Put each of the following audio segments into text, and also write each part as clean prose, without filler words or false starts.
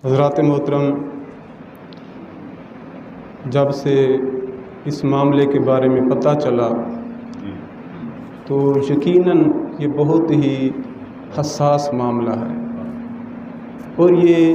حضرات محترم، جب سے اس معاملے کے بارے میں پتہ چلا تو یقیناً یہ بہت ہی حساس معاملہ ہے اور یہ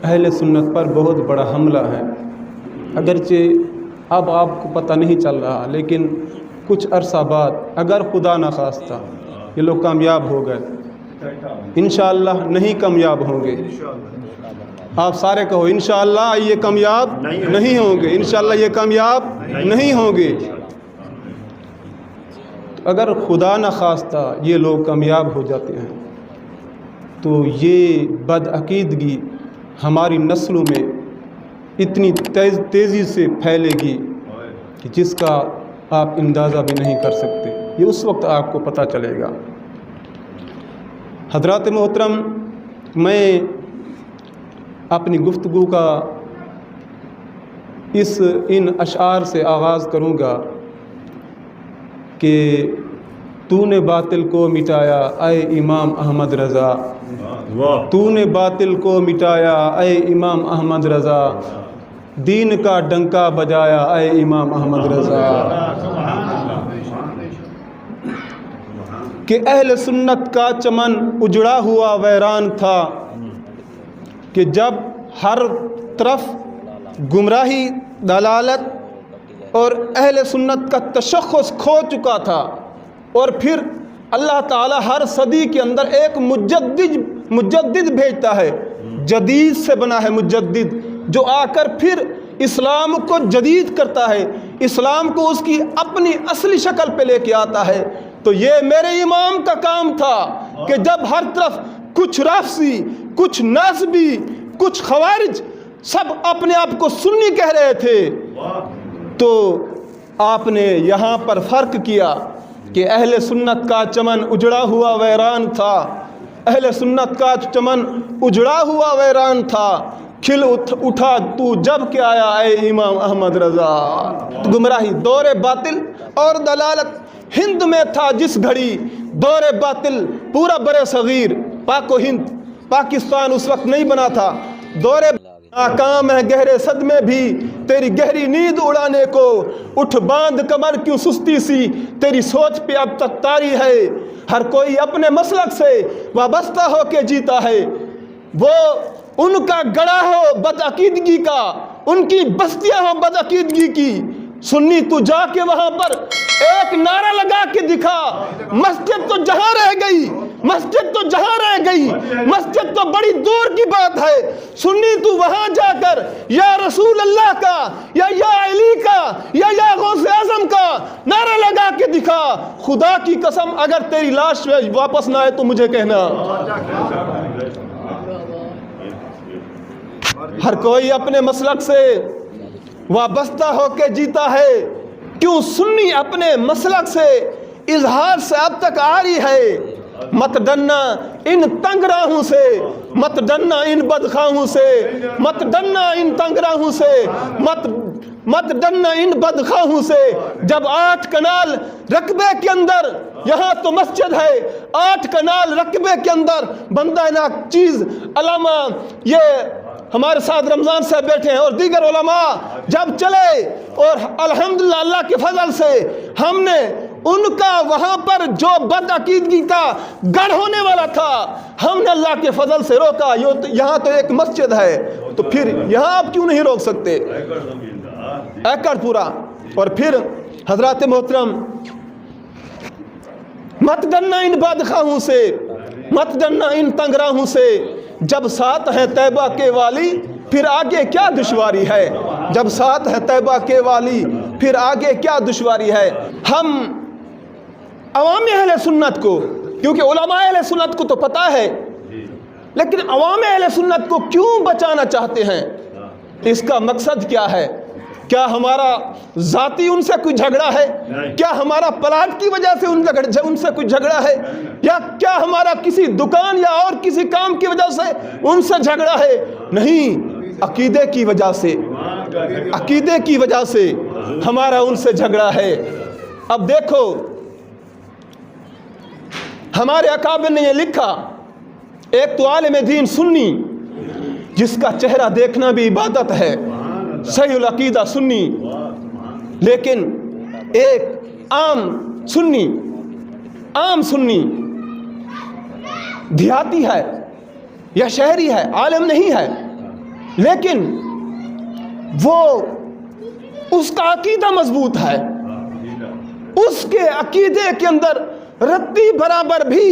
اہل سنت پر بہت بڑا حملہ ہے۔ اگرچہ اب آپ کو پتہ نہیں چل رہا، لیکن کچھ عرصہ بعد اگر خدا نخواستہ یہ لوگ کامیاب ہو گئے، انشاءاللہ نہیں کامیاب ہوں گے۔ آپ سارے کہو انشاءاللہ یہ کامیاب نہیں ہوں گے، انشاءاللہ یہ کامیاب نہیں ہوں گے۔ اگر خدا نخواستہ یہ لوگ کامیاب ہو جاتے ہیں تو یہ بدعقیدگی ہماری نسلوں میں اتنی تیزی سے پھیلے گی کہ جس کا آپ اندازہ بھی نہیں کر سکتے۔ یہ اس وقت آپ کو پتہ چلے گا۔ حضرات محترم، میں اپنی گفتگو کا ان اشعار سے آغاز کروں گا کہ تو نے باطل کو مٹایا اے امام احمد رضا، تو نے باطل کو مٹایا اے امام احمد رضا، دین کا ڈنکا بجایا اے امام احمد رضا۔ کہ اہل سنت کا چمن اجڑا ہوا ویران تھا، کہ جب ہر طرف گمراہی، دلالت اور اہل سنت کا تشخص کھو چکا تھا، اور پھر اللہ تعالی ہر صدی کے اندر ایک مجدد بھیجتا ہے، جدید سے بنا ہے مجدد، جو آ کر پھر اسلام کو جدید کرتا ہے، اسلام کو اس کی اپنی اصلی شکل پہ لے کے آتا ہے۔ تو یہ میرے امام کا کام تھا کہ جب ہر طرف کچھ رافضی، کچھ ناسبی، کچھ خوارج سب اپنے آپ کو سنی کہہ رہے تھے، تو آپ نے یہاں پر فرق کیا کہ اہل سنت کا چمن اجڑا ہوا ویران تھا، اہل سنت کا چمن اجڑا ہوا ویران تھا، کھل اٹھا تو جب کہ آیا اے امام احمد رضا۔ گمراہی، دور باطل اور دلالت ہند میں تھا جس گھڑی، دور باطل پورا برے صغیر، پاک و ہند، پاکستان اس وقت نہیں بنا تھا، دور ناکام ہے گہرے صدمے بھی تیری گہری نیند اڑانے کو، اٹھ باندھ کمر کیوں سستی سی تیری سوچ پہ اب تک طاری ہے، ہر کوئی اپنے مسلک سے وابستہ ہو کے جیتا ہے، وہ ان کا گڑا ہو بدعقیدگی کا، ان کی بستیاں ہو بدعقیدگی کی، سنی تو جا کے وہاں پر ایک نعرہ لگا کے دکھا، مسجد تو جہاں رہ گئی، مسجد تو جہاں رہ گئی، مسجد تو بڑی دور کی بات ہے، سنی تو وہاں جا کر یا رسول اللہ کا یا علی کا یا غوث اعظم کا نعرہ لگا کے دکھا، خدا کی قسم اگر تیری لاش واپس نہ آئے تو مجھے کہنا۔ ہر کوئی اپنے مسلک سے وابستہ ہو کے جیتا ہے، کیوں سنی اپنے مسلک سے اظہار سے اب تک آ رہی ہے، مت ڈرنا ان تنگ راہوں سے، مت ڈرنا ان بدخواہوں سے، مت ڈرنا ان تنگ راہوں سے، مت ڈرنا ان بدخواہوں سے۔ جب 8 کنال رقبے کے اندر، یہاں تو مسجد ہے، 8 کنال رقبے کے اندر بندہ نا چیز، علامہ یہ ہمارے ساتھ رمضان صاحب بیٹھے ہیں اور دیگر علماء جب چلے، اور الحمدللہ اللہ کے فضل سے ہم نے ان کا وہاں پر جو بدعقیدگی کا گڑھ ہونے والا تھا، ہم نے اللہ کے فضل سے روکا۔ یہاں تو ایک مسجد ہے، تو پھر یہاں آپ کیوں نہیں روک سکتے؟ ایکڑ پورا۔ اور پھر حضرات محترم، مت ڈرنا ان بدخواہوں سے، مت ڈرنا ان تنگ راہوں سے، جب ساتھ ہے طیبہ کے والی پھر آگے کیا دشواری ہے، جب ساتھ ہے طیبہ کے والی پھر آگے کیا دشواری ہے۔ ہم عوام اہل سنت کو، کیونکہ علماء اہل سنت کو تو پتہ ہے، لیکن عوام اہل سنت کو کیوں بچانا چاہتے ہیں؟ اس کا مقصد کیا ہے؟ کیا ہمارا ذاتی ان سے کوئی جھگڑا ہے؟ کیا ہمارا پلاٹ کی وجہ سے ان سے کوئی جھگڑا ہے؟ یا کیا ہمارا کسی دکان یا اور کسی کام کی وجہ سے ان سے جھگڑا ہے؟ نہیں، عقیدے کی وجہ سے، عقیدے کی وجہ سے ہمارا ان سے جھگڑا ہے۔ اب دیکھو ہمارے اکابر نے یہ لکھا، ایک تو عالم دین سنی جس کا چہرہ دیکھنا بھی عبادت ہے، صحیح العقیدہ سنی، لیکن ایک عام سنی دیہاتی ہے یا شہری ہے، عالم نہیں ہے، لیکن وہ اس کا عقیدہ مضبوط ہے، اس کے عقیدے کے اندر رتی برابر بھی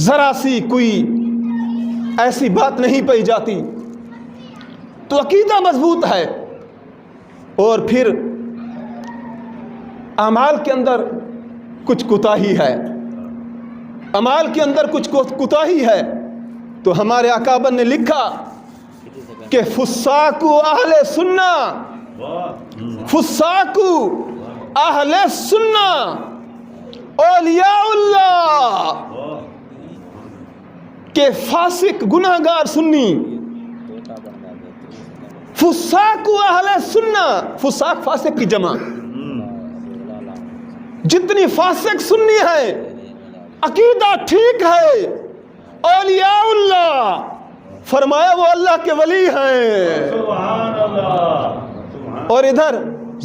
ذرا سی کوئی ایسی بات نہیں پائی جاتی، تو عقیدہ مضبوط ہے، اور پھر اعمال کے اندر کچھ کوتاہی ہے، اعمال کے اندر کچھ کوتاہی ہے، تو ہمارے اکابر نے لکھا کہ فساق اہل سنہ، فساق اہل سنہ اولیاء اللہ، کہ فاسق گناہگار سنی، فساق اہل سنہ، فساق فاسق کی جمع، جتنی فاسق سنی ہے عقیدہ ٹھیک ہے، اولیاء اللہ فرمایا وہ اللہ کے ولی ہیں، اور ادھر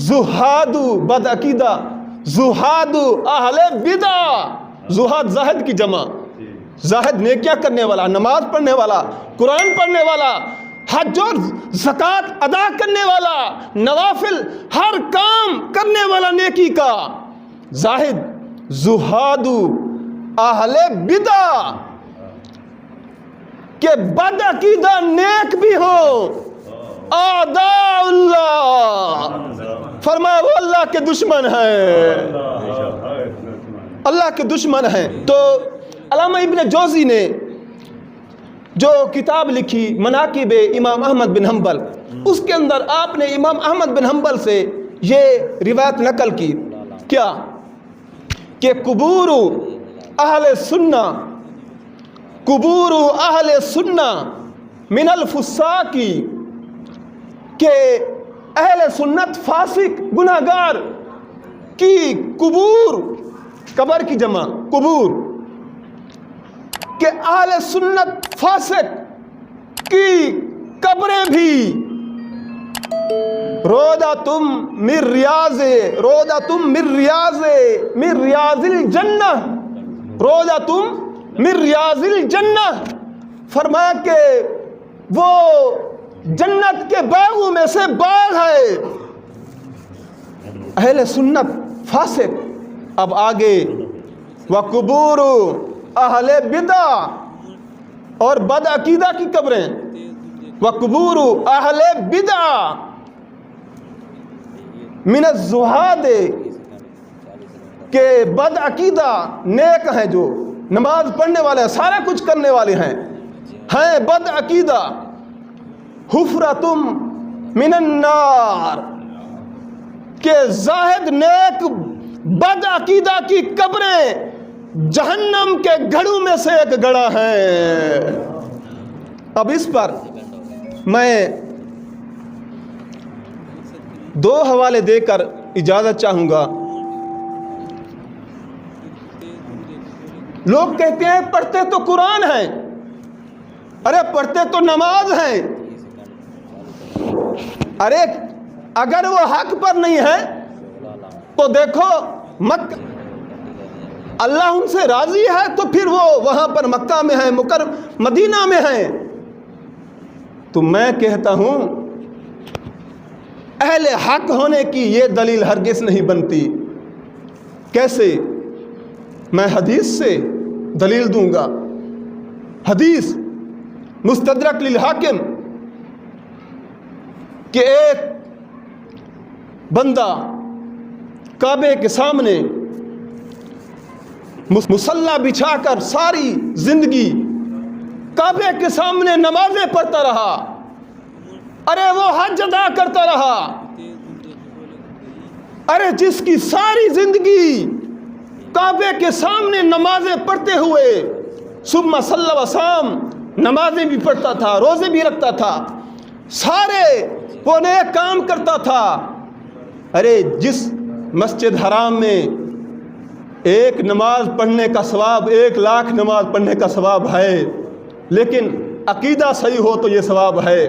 زہاد بد عقیدہ، زہاد اہل بدع، زہاد زاہد کی جمع، زاہد نیکیاں کرنے والا، نماز پڑھنے والا، قرآن پڑھنے والا، حج اور زکوٰۃ ادا کرنے والا، نوافل ہر کام کرنے والا نیکی کا، زاہد زہاد اہل بدع، کہ بد عقیدہ نیک بھی ہو، اعداء اللہ، فرمایا وہ اللہ کے دشمن ہیں، اللہ کے دشمن ہیں۔ تو علامہ ابن جوزی نے جو کتاب لکھی مناقب امام احمد بن حنبل، اس کے اندر آپ نے امام احمد بن حنبل سے یہ روایت نقل کی، کیا کہ قبور اہل سنہ، قبور اہل سنہ من الفساق، کہ اہل سنت فاسق گناہگار کی قبور، قبر کی جمع قبور، کہ اہل سنت فاسق کی قبریں بھی روضۃ من ریاض، روضۃ من ریاض، من ریاض الجنہ، روضۃ من ریاض الجنہ، فرمایا کہ وہ جنت کے باغوں میں سے باغ ہے، اہل سنت فاسق۔ اب آگے وقبور اہل بدع، اور بد عقیدہ کی قبریں، وقبور اہل بدع من الزہاد، کہ بد عقیدہ نیک ہیں، جو نماز پڑھنے والے ہیں، سارا کچھ کرنے والے ہیں بد عقیدہ، حفرۃ من النار، کہ زاہد نیک بد عقیدہ کی قبریں جہنم کے گڑھوں میں سے ایک گڑھا ہے۔ اب اس پر میں دو حوالے دے کر اجازت چاہوں گا۔ لوگ کہتے ہیں پڑھتے تو قرآن ہیں، ارے پڑھتے تو نماز ہیں، ارے اگر وہ حق پر نہیں ہے تو دیکھو اللہ ان سے راضی ہے تو پھر وہ وہاں پر مکہ میں ہیں، مدینہ میں ہیں۔ تو میں کہتا ہوں اہل حق ہونے کی یہ دلیل ہرگز نہیں بنتی۔ کیسے؟ میں حدیث سے دلیل دوں گا، حدیث مستدرک للحاکم، کہ ایک بندہ کعبے کے سامنے مصلی بچھا کر ساری زندگی کعبے کے سامنے نمازیں پڑھتا رہا، ارے وہ حج ادا کرتا رہا، ارے جس کی ساری زندگی کعبے کے سامنے نمازیں پڑھتے ہوئے صبح صلی و سام، نمازیں بھی پڑھتا تھا، روزے بھی رکھتا تھا، سارے وہ نیک کام کرتا تھا، ارے جس مسجد حرام میں ایک نماز پڑھنے کا ثواب 1,00,000 نماز پڑھنے کا ثواب ہے، لیکن عقیدہ صحیح ہو تو یہ ثواب ہے،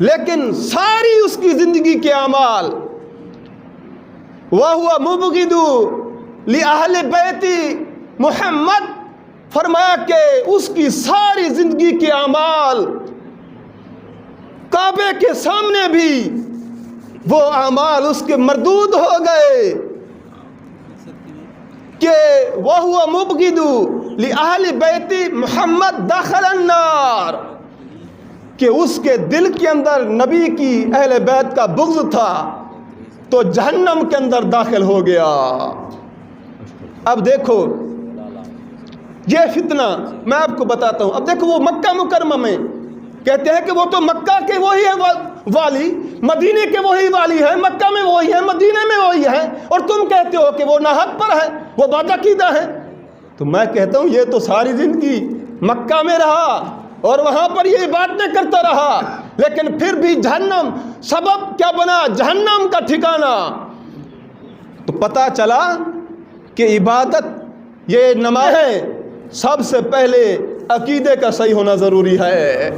لیکن ساری اس کی زندگی کے اعمال وَهُوَ مُبْغِضُ لِأَهْلِ بَيْتِ محمد، فرمایا کہ اس کی ساری زندگی کے اعمال کعبے کے سامنے بھی وہ اعمال اس کے مردود ہو گئے کہ وَهُوَ مُبْغِضُ لِأَهْلِ بَيْتِ محمد دَخَلَ النَّارِ، کہ اس کے دل کے اندر نبی کی اہل بیت کا بغض تھا تو جہنم کے اندر داخل ہو گیا۔ اب دیکھو یہ فتنہ میں آپ کو بتاتا ہوں۔ اب دیکھو وہ مکہ مکرمہ میں کہتے ہیں کہ وہ تو مکہ کے وہی ہے والی، مدینے کے وہی والی ہے، مکہ میں وہی ہے، مدینے میں وہی ہے، اور تم کہتے ہو کہ وہ ناحق پر ہے، وہ بد عقیدہ ہے۔ تو میں کہتا ہوں یہ تو ساری زندگی مکہ میں رہا اور وہاں پر یہ باتیں کرتا رہا، لیکن پھر بھی جہنم سبب کیا بنا؟ جہنم کا ٹھکانہ۔ تو پتہ چلا کہ عبادت یہ نماز ہے، سب سے پہلے عقیدے کا صحیح ہونا ضروری ہے۔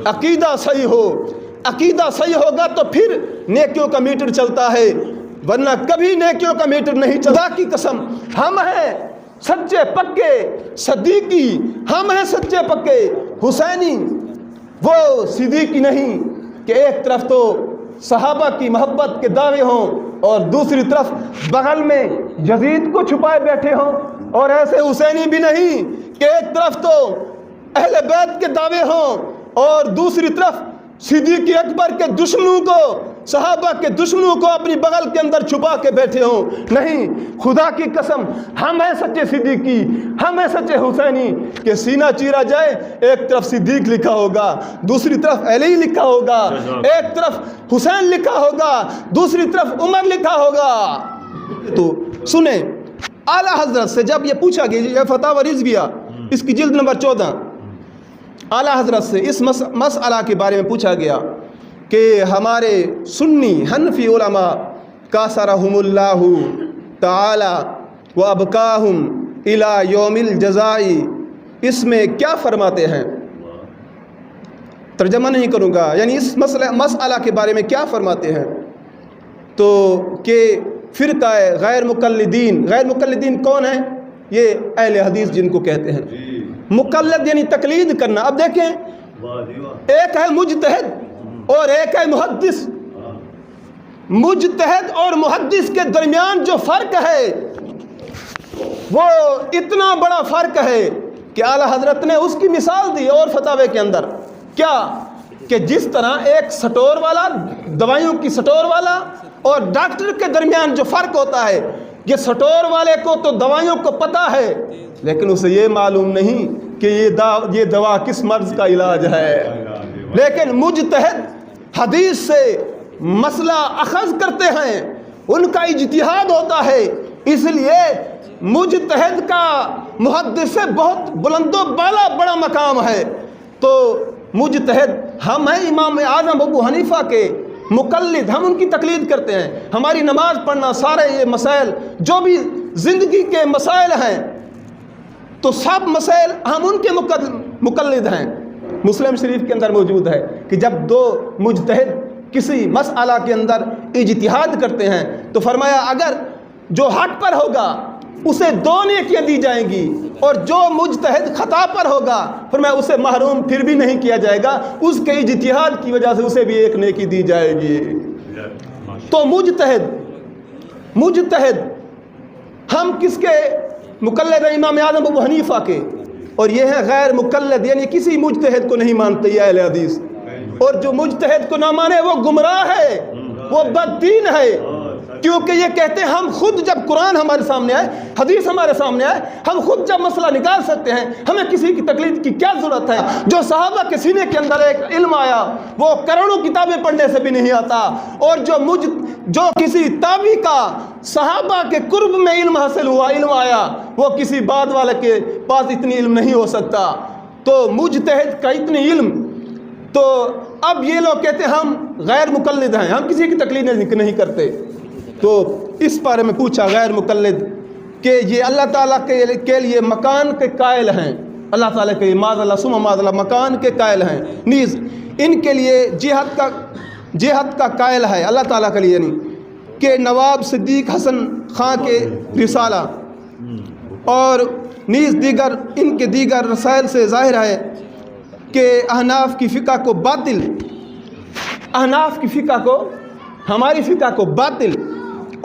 عقیدہ صحیح ہو، عقیدہ صحیح ہوگا تو پھر نیکیوں کا میٹر چلتا ہے، ورنہ کبھی نیکیوں کا میٹر نہیں چلتا۔ خدا کی قسم ہم ہیں سچے پکے صدیقی، ہم ہیں سچے پکے حسینی، وہ صدیقی نہیں کہ ایک طرف تو صحابہ کی محبت کے دعوے ہوں اور دوسری طرف بغل میں یزید کو چھپائے بیٹھے ہوں، اور ایسے حسینی بھی نہیں کہ ایک طرف تو اہل بیت کے دعوے ہوں اور دوسری طرف صدیق اکبر کے دشمنوں کو، صحابہ کے دشمنوں کو اپنی بغل کے اندر چھپا کے بیٹھے ہوں۔ نہیں، خدا کی قسم ہم ہیں سچے صدیقی، ہم ہیں سچے حسینی کہ سینہ چیرا جائے ایک طرف صدیق لکھا ہوگا، دوسری طرف علی لکھا ہوگا، ایک طرف حسین لکھا ہوگا، دوسری طرف عمر لکھا ہوگا۔ تو سنیں اعلیٰ حضرت سے جب یہ پوچھا گیا، یہ فتاوی رضویہ اس کی جلد نمبر 14، اعلیٰ حضرت سے اس مسئلہ کے بارے میں پوچھا گیا کہ ہمارے سنی حنفی علماء کاسرہم اللہ تعالی و ابقاہم الی یوم الجزاء، اس میں کیا فرماتے ہیں؟ ترجمہ نہیں کروں گا، یعنی اس مسئلہ کے بارے میں کیا فرماتے ہیں؟ تو کہ فرقہ غیر مقلدین، غیر مقلدین کون ہیں؟ یہ اہل حدیث جن کو کہتے ہیں۔ مقلد یعنی تقلید کرنا۔ اب دیکھیں ایک ہے مجتہد اور ایک ہے محدث۔ مجتہد اور محدث کے درمیان جو فرق ہے وہ اتنا بڑا فرق ہے کہ اعلیٰ حضرت نے اس کی مثال دی اور فتاوے کے اندر کیا کہ جس طرح ایک سٹور والا، دوائیوں کی سٹور والا اور ڈاکٹر کے درمیان جو فرق ہوتا ہے، یہ سٹور والے کو تو دوائیوں کو پتہ ہے لیکن اسے یہ معلوم نہیں کہ یہ دوا کس مرض کا علاج ہے، لیکن مجتہد حدیث سے مسئلہ اخذ کرتے ہیں، ان کا اجتہاد ہوتا ہے، اس لیے مجتہد کا محدث سے بہت بلند و بالا بڑا مقام ہے۔ تو مجتہد ہم ہیں امام اعظم ابو حنیفہ کے مقلد، ہم ان کی تقلید کرتے ہیں۔ ہماری نماز پڑھنا، سارے یہ مسائل جو بھی زندگی کے مسائل ہیں تو سب مسائل ہم ان کے مقلد ہیں۔ مسلم شریف کے اندر موجود ہے کہ جب دو مجتہد کسی مسئلہ کے اندر اجتہاد کرتے ہیں تو فرمایا اگر جو حق پر ہوگا اسے 2 نیکیاں دی جائیں گی، اور جو مجتہد خطا پر ہوگا فرمایا اسے محروم پھر بھی نہیں کیا جائے گا، اس کے اجتہاد کی وجہ سے اسے بھی 1 نیکی دی جائے گی۔ تو مجتہد ہم کس کے مقلد ہیں؟ امام اعظم ابو حنیفہ کے، اور یہ ہے غیر مقلد یعنی کسی مجتہد کو نہیں مانتے یہ اہل حدیث، اور جو مجتہد کو نہ مانے وہ گمراہ ہے، وہ بددین ہے، کیونکہ یہ کہتے ہیں ہم خود جب قرآن ہمارے سامنے آئے، حدیث ہمارے سامنے آئے، ہم خود جب مسئلہ نکال سکتے ہیں، ہمیں کسی کی تقلید کی کیا ضرورت ہے؟ جو صحابہ کے سینے کے اندر ایک علم آیا وہ کروڑوں کتابیں پڑھنے سے بھی نہیں آتا، اور جو کسی تابعی کا صحابہ کے قرب میں علم حاصل ہوا، علم آیا، وہ کسی بعد والے کے پاس اتنی علم نہیں ہو سکتا۔ تو مجتہد کا اتنی علم، تو اب یہ لوگ کہتے ہیں ہم غیر مقلد ہیں، ہم کسی کی تقلید نہیں کرتے۔ تو اس بارے میں پوچھا غیر مقلد کہ یہ اللہ تعالیٰ کے لیے مکان کے قائل ہیں، اللہ تعالیٰ کے معاذ اللہ ثم معاذ اللہ مکان کے قائل ہیں، نیز ان کے لیے جہت کا قائل ہے اللہ تعالیٰ کے لیے، یعنی کہ نواب صدیق حسن خان کے رسالہ اور نیز ان کے دیگر رسائل سے ظاہر ہے کہ احناف کی فقہ کو باطل، احناف کی فقہ کو، ہماری فقہ کو باطل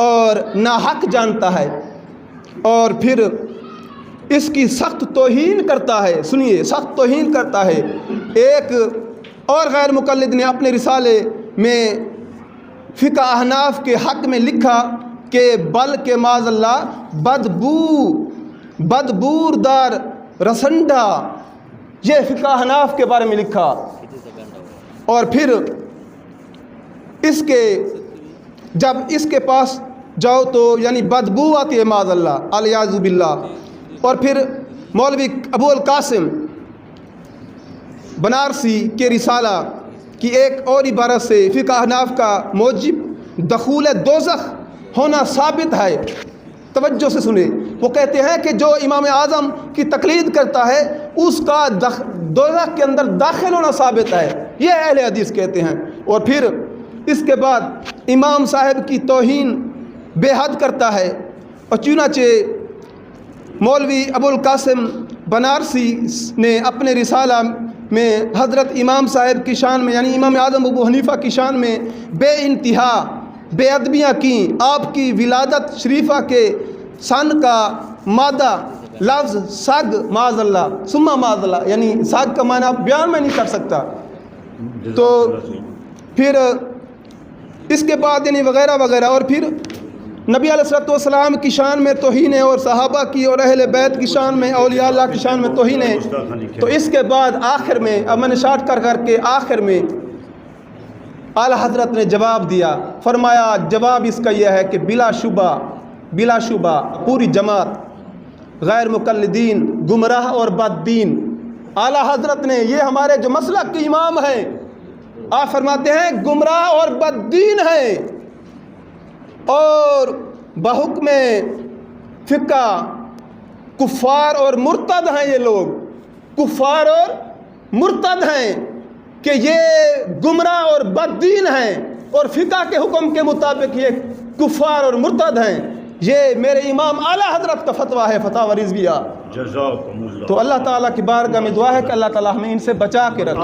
اور ناحق جانتا ہے، اور پھر اس کی سخت توہین کرتا ہے۔ سنیے، سخت توہین کرتا ہے۔ ایک اور غیر مقلد نے اپنے رسالے میں فقہ احناف کے حق میں لکھا کہ بلکہ معاذ اللہ بدبوردار رسنڈا، یہ فقہ احناف کے بارے میں لکھا، اور پھر جب اس کے پاس جاؤ تو یعنی بدبو آتی ہے معاذ اللہ الیاذ باللہ۔ اور پھر مولوی ابو القاسم بنارسی کے رسالہ کی ایک اور عبارت سے فقہ احناف کا موجب دخول دوزخ ہونا ثابت ہے۔ توجہ سے سنیں، وہ کہتے ہیں کہ جو امام اعظم کی تقلید کرتا ہے اس کا دوزخ کے اندر داخل ہونا ثابت ہے، یہ اہل حدیث کہتے ہیں۔ اور پھر اس کے بعد امام صاحب کی توہین بے حد کرتا ہے، اور چنانچہ مولوی ابو القاسم بنارسی نے اپنے رسالہ میں حضرت امام صاحب کی شان میں یعنی امام اعظم ابو حنیفہ کی شان میں بے انتہا بے ادبیاں کیں۔ آپ کی ولادت شریفہ کے سن کا مادہ لفظ سگ معاذ اللہ ثم معاذ اللہ، یعنی سگ کا معنی آپ بیان میں نہیں کر سکتا۔ تو پھر اس کے بعد یعنی وغیرہ وغیرہ، اور پھر نبی علیہ الصلوۃ والسلام کی شان میں توہین ہے، اور صحابہ کی اور اہل بیت کی شان میں، اولیاء اللہ کی شان میں توہین ہے۔ تو اس کے بعد آخر میں، اب میں نے شارٹ کر کے آخر میں اعلیٰ حضرت نے جواب دیا، فرمایا جواب اس کا یہ ہے کہ بلا شبہ پوری جماعت غیر مقلدین گمراہ اور بد دین۔ اعلیٰ حضرت نے، یہ ہمارے جو مسلک کے امام ہیں، آپ فرماتے ہیں گمراہ اور بد دین ہیں، اور بحکم فقہ کفار اور مرتد ہیں۔ یہ لوگ کفار اور مرتد ہیں کہ یہ گمراہ اور بد دین ہیں، اور فقہ کے حکم کے مطابق یہ کفار اور مرتد ہیں۔ یہ میرے امام اعلیٰ حضرت کا فتویٰ ہے، فتاوی رضویہ۔ تو اللہ تعالیٰ کی بارگاہ میں دعا ہے کہ اللہ تعالیٰ ہمیں ان سے بچا کے رکھے۔